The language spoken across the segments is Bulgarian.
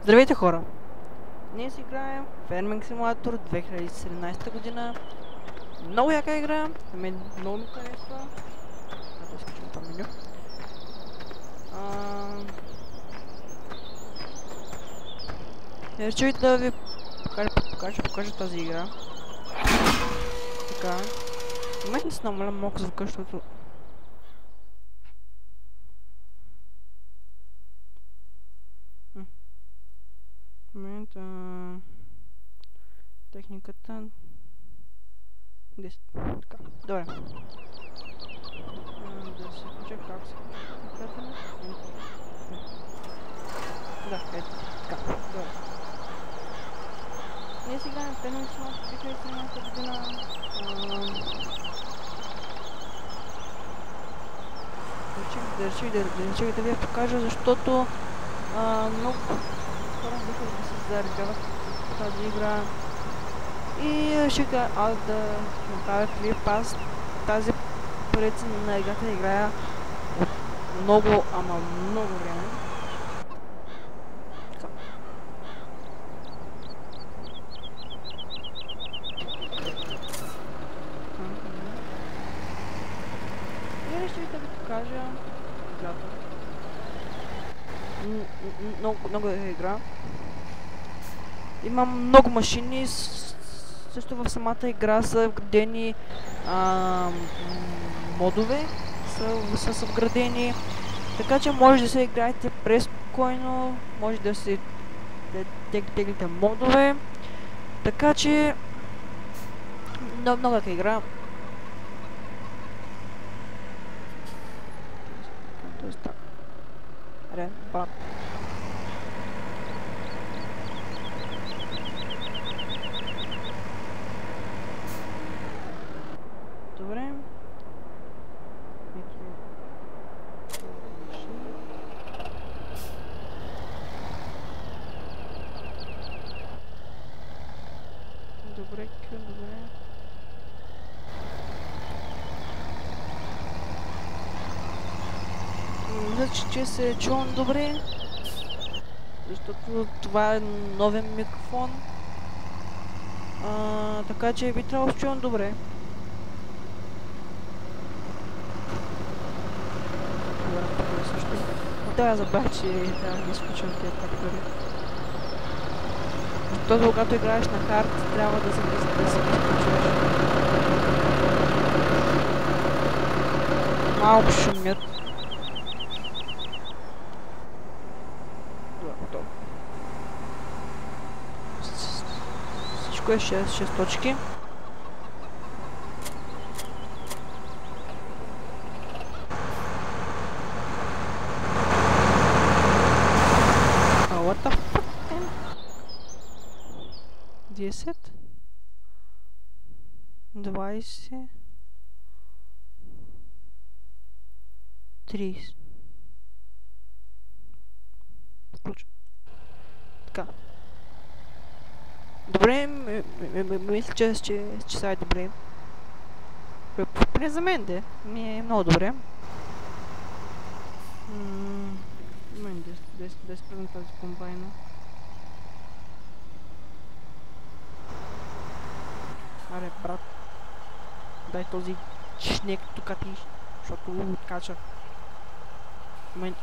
Здравейте, хора! Ние си играем Farming Simulator 2017 година. Много яка игра, на мен много ми харесва. Да изключим това меню. Реших да ви покажа тази игра. Така. В момента си намаля малко звука, защото... В момента... Техниката... 10. Така, добре. Да се включа как се включа. Да, ето. Така, добре. Ние си играем Farming Simulator 2017 година. Реших да ви я покажа, защото много хора биха да се заребяват в тази игра. И реших да направя клип. Аз тази поредица на играта да играя от много, ама много време. Така. И реших да ви покажа играта. Много е игра. Има много машини. Също в самата игра са вградени модове, са вградени, така че може да се играете преспокойно, може да се теглите модове, така че много яка игра. Добре. Добре, добре. Мисля, че се чувам добре, защото това е новен микрофон, така че би трябвало да се чувам добре. Да, забравя, че трябва да изключвам тези фактори. Защото когато играеш на хард, трябва да се изключваш. Малко шумят. Готово. Всичко е 6 точки. What the fuck? 10 20 30. Включвам. Така. Добре, мисля, че са добре. Поне за мен ми е много добре. Да изпръгна тази комбайна. Аре, брат. Дай този шнек тук ти, защото го откача. Момент.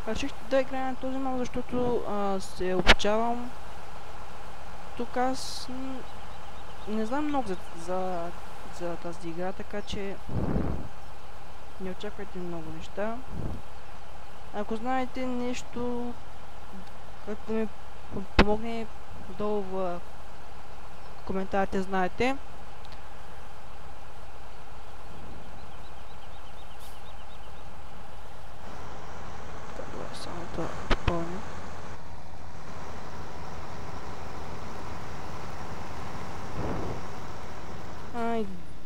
Реших да играя на този мал, защото се обучавам. Тук аз не знам много за тази игра, така че не очаквайте много неща. Ако знаете нещо, което ми помогне, долу в коментарите знаете. Само да допълня.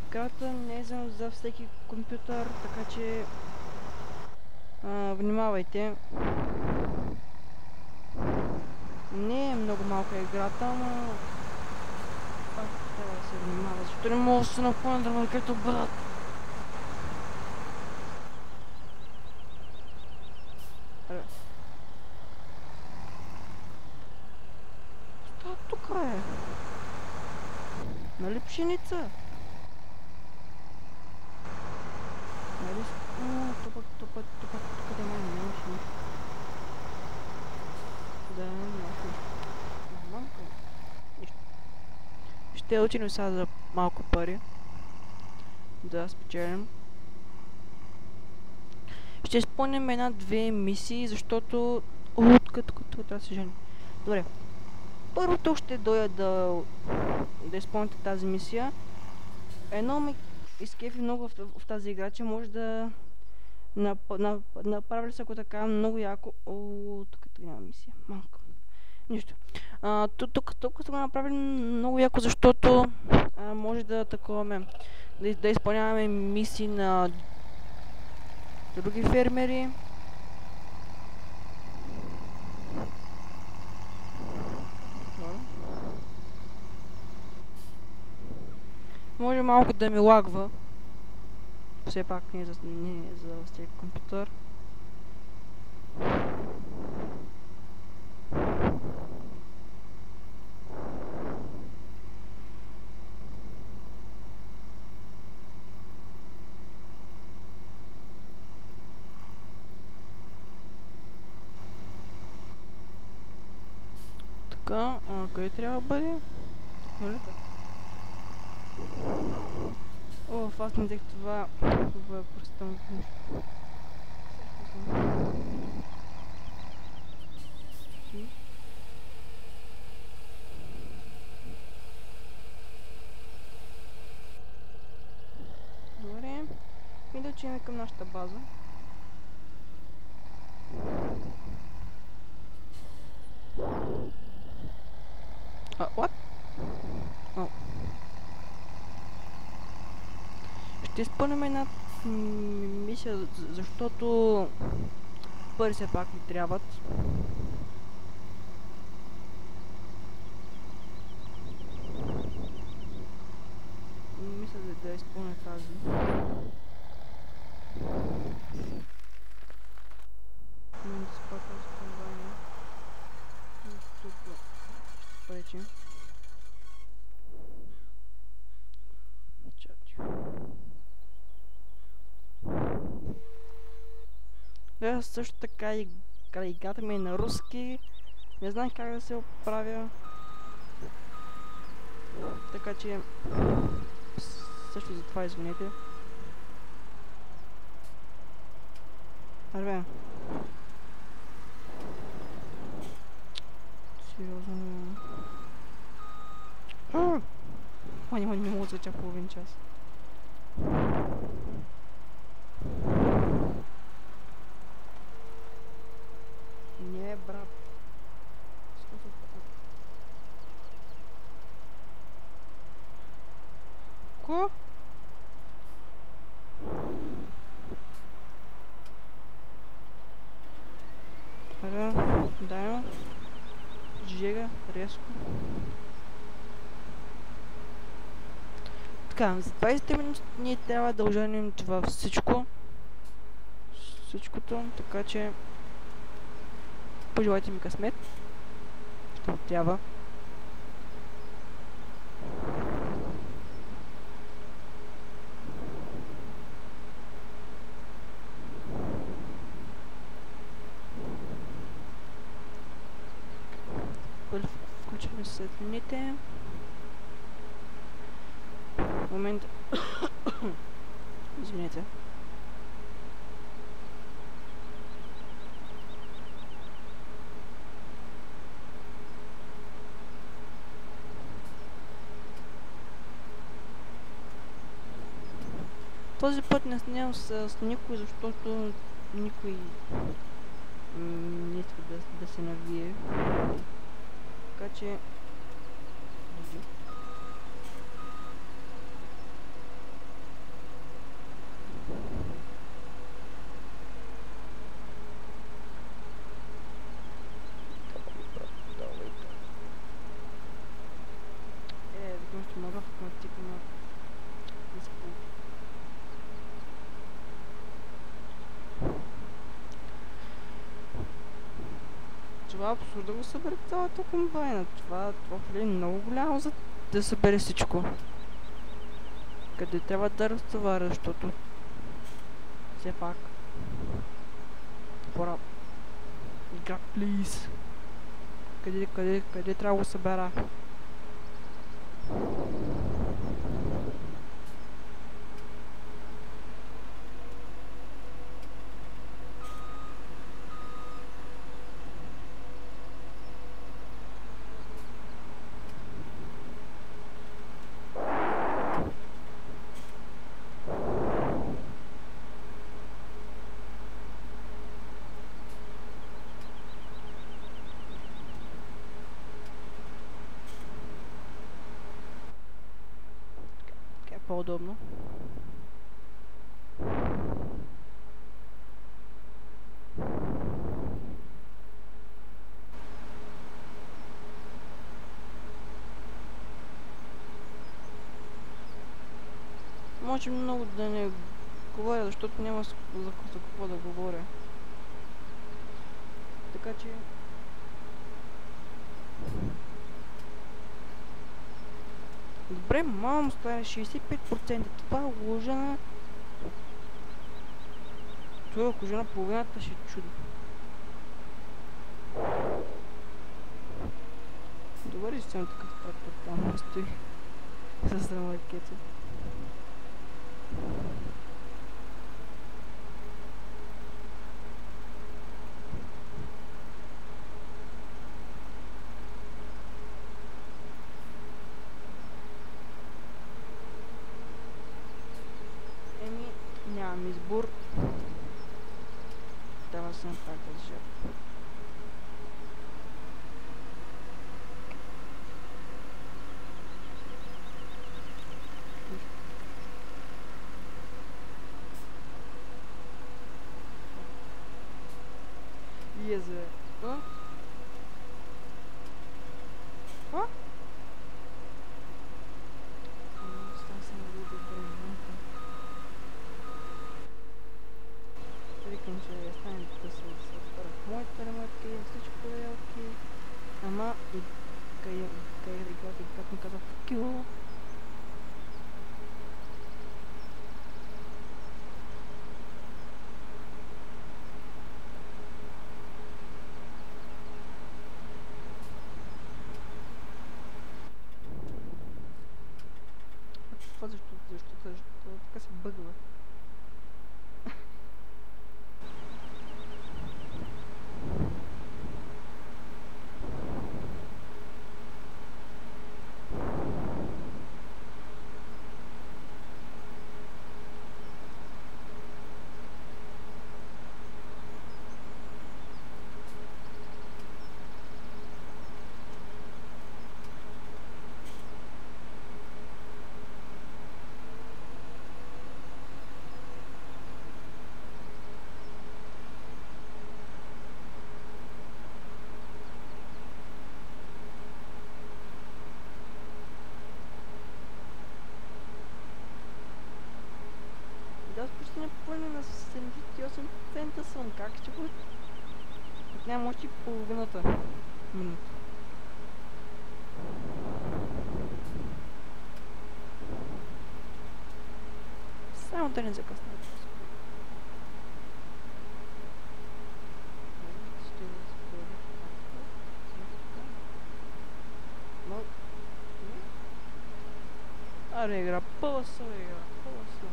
Играта не е за всеки компютър, така че внимавайте. Не е много малка играта, но трябва да се внимава, защото не мога да се напълня да ме като брат. Що тук е? Нали пшеница? Нали? Тук да нямаш нищо. Да, нямаш нищо. Мамка. Нищо. Ще отидем сега за малко пари. Да спечелим. Ще изпълним една-две мисии, защото... тук трябва да се жени. Добре. Първото ще дойда да изпълните тази мисия. Едно ме изкефи много в тази игра, че може да направили се ако така много яко. Тук няма мисия. Малко. Нищо. Тук сме направили много яко, защото може да таковаме, да изпълняваме мисии на други фермери. Може малко да ми лагва. Все пак не е за всеки компютър. Така, къде трябва да бъде? Нали така? Аз не взех това въпросително нещо. Добре. И да отидем към нашата база. What? Ще изпълним една мисия, защото пари все пак ни трябват. Мисля да изпълня тази. Да спакам с комбайна. Тук ще пречим. Да, също така и играта ми е на руски. Не знам как да се оправя. Така че също за това извинете. Арбе. Сериозно. Не мога да чака половин час. Не, брат. Ко? Да, жега, резко. Така, за 20 минути ние трябва да оженим това всичкото, така че пожелайте ми късмет. Ще трябва. Включваме светлините. Момент. Извинете. Този път не снимам с никой, защото никой не иска да се навие. Така че... много автоматично изпълнява. Това абсурдно го събере цялата комбайна. Това е много голямо, за да събере всичко. Къде трябва да разтоваря, защото все пак пора. God, please. Къде трябва да го събера? По-удобно. Може много да не говоря, защото няма за какво да говоря. Така че... Добре, мам, става 65%. Това е лъжена. Това е лъжена половината, ще чудо. Добре, че съм такъв трактор там стои. С ремаркета. Нямам избор. Трябва да се направя тази жертва. Езе. А? Става се много добре. Викам, че стане да се свърх моите ремарки, всичко да е окей. Ама и как ми каза факил. Това защо така се бъгва. Аз почти не помня, на 78% съм. Как ще го... Няма още половината минута. Само да не закъсна. Аре, игра, по-лъсо, игра, по-лъсо.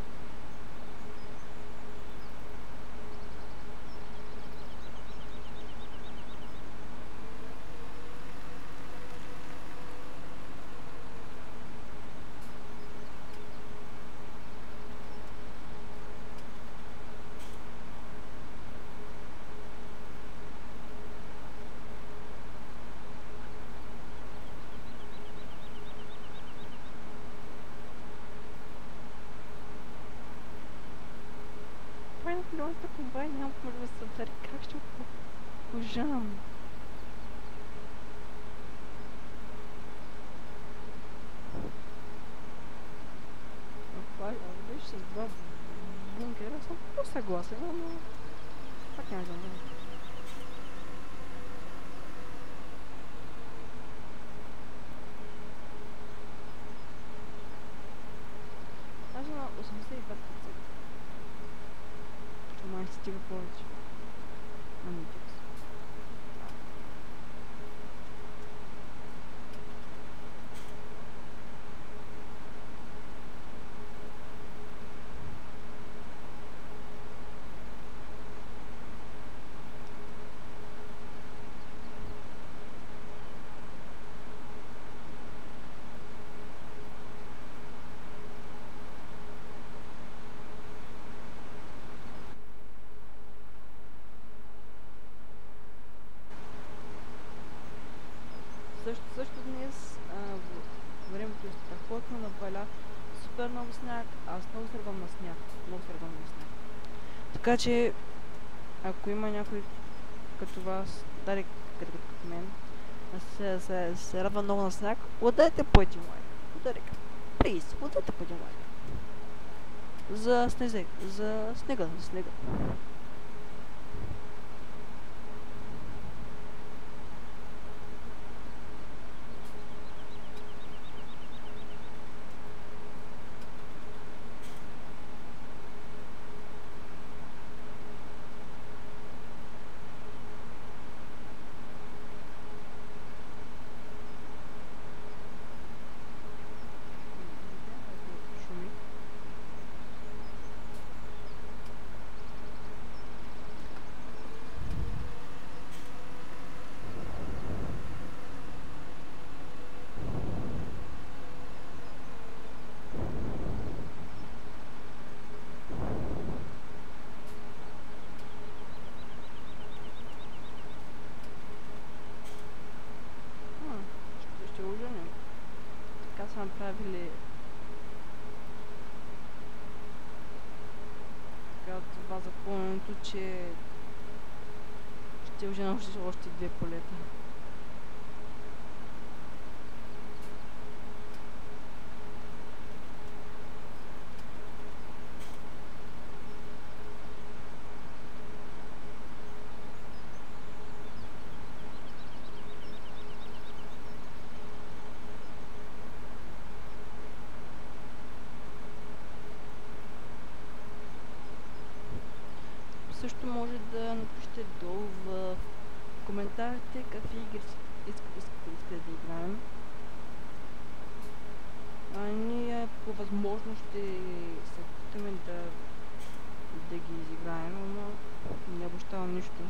Новата комбайн няма може да се събере. Как ще го пожам? съгласен, но пак няма да знам. Аз на 85%. Ще май стига повече. Ами текс. Също днес времето е страхотно, наваля супер много сняг, аз много сървам на сняг. Много сървам на сняг. Така че, ако има някой като вас, дали като мен, се радва много на сняг, ударете по един лайк. Ударете. Плиз, ударете по един лайк. За снега. Шуми. Ще ужинем. Така са направили така това запълнението, че ще ужинам още 2 полета. Също може да напишете долу в коментарите какви игри искате да играем. Ние по възможност ще се опитаме да ги изиграем, но не обещавам нищо.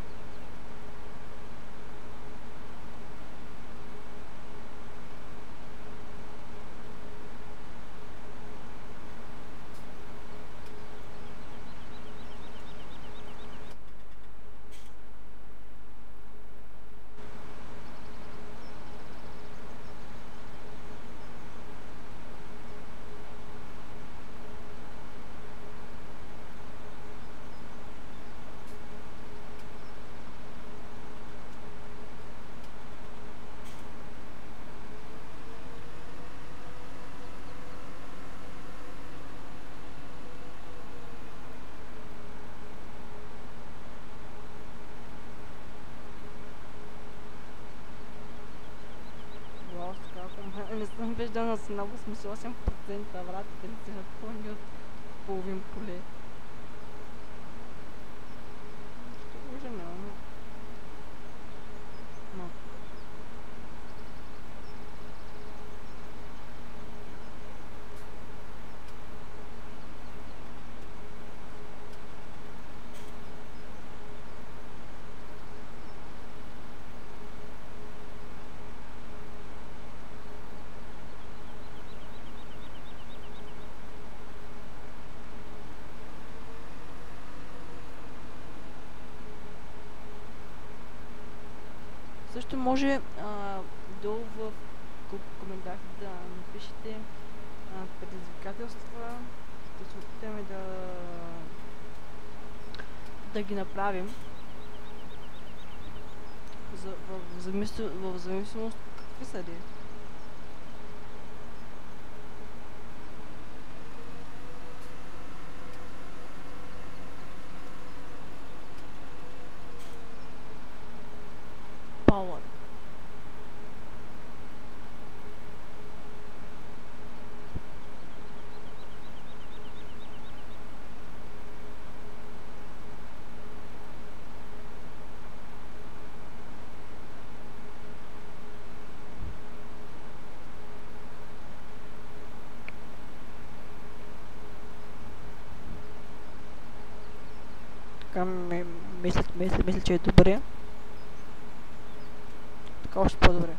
Не съм виждала с много 88% вратите ли се напълни от половин поле. Ще ужаме, но... Също може долу в коментарите да напишете предизвикателства. Ще се опитаме да ги направим. В зависимост какви са ли. Така мисля, че е добре. Така още по-добре.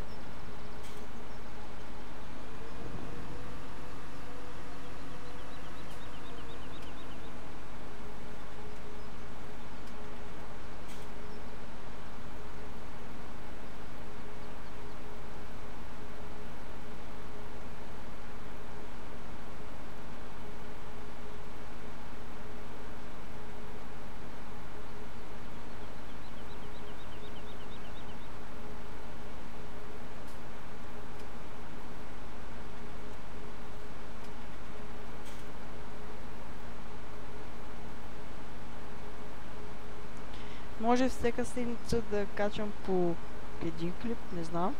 Може всяка седмица да качвам по един клип, не знам.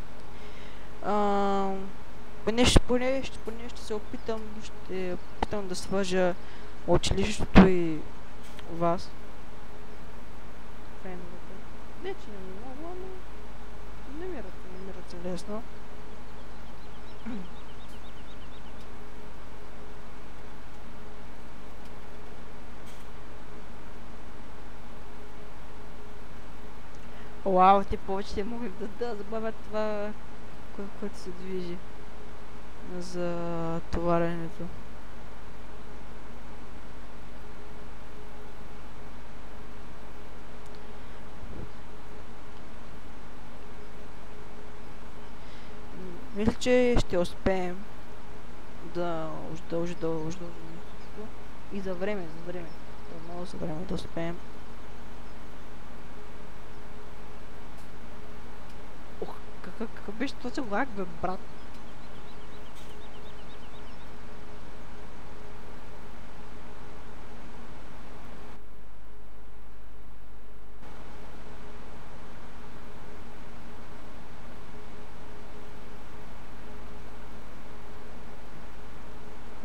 Поне ще се опитам, да свържа училището и вас. Феновете. Не, че не мога, но намират се лесно. Вау, те повече те могат да забавят това, което се движи за товаренето. Мисля, че ще успеем да удължим и за време. Много за време да успеем. Ох, какъв беше този лак, бе, брат?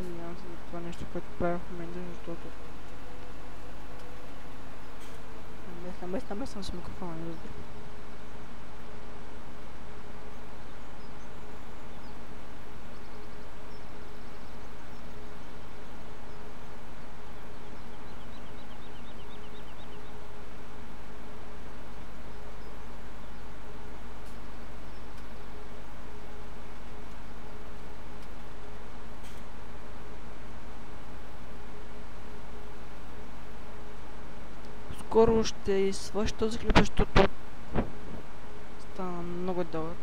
Извинявам се за това нещо, което правя в момента, защото... Местам с микрофона, не разбира. Скоро ще свърши този клип, защото стана много дълъг.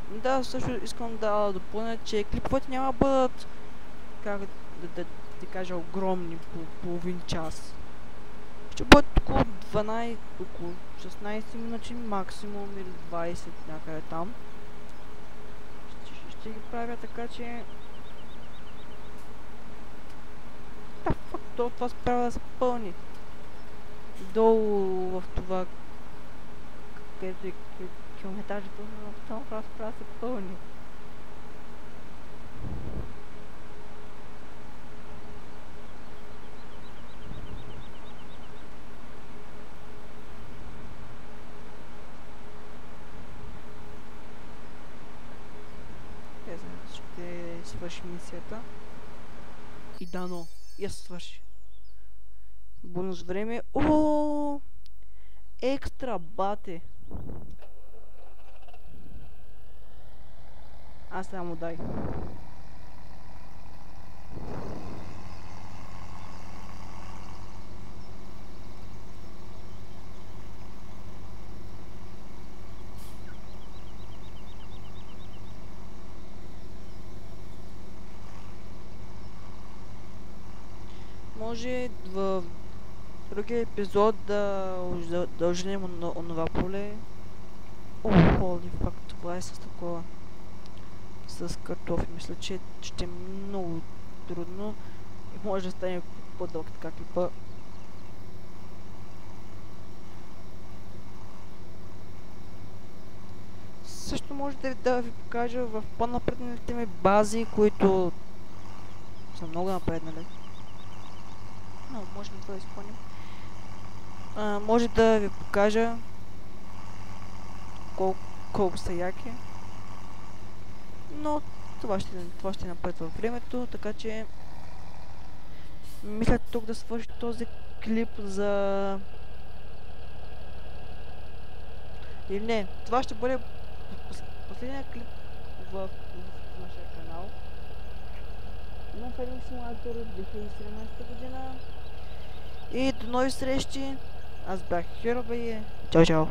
Да, също искам да допълня, че клиповете няма да бъдат, как да кажа, огромни по половин час. Ще бъдат около 16 минути максимум или 20 някъде там. Ще ги правя така, че... Да, фак, това справя да се пълни. Долу в това, където е километражето, но това просто трябва да се пълни. Ще свърши мисията. И дано. Я се свърши. Бонус време. О, екстра бате. Аз само дай. Може в другия епизод да оженим онова поле. О, холи фак, това е с такова. С картофи. Мисля, че ще е много трудно и може да стане по-дълг така клипа. Също може да ви покажа в по-напредналите ми бази, които са много напреднали. Но може да го изпълним. Може да ви покажа колко са яки. Но това ще напред във времето, така че мисля тук да свърши този клип за... Или не, това ще бъде последният клип в нашия канал на Farming Simulator 2017 година. И до нови срещи. Аз бях Херобей. Чао, чао.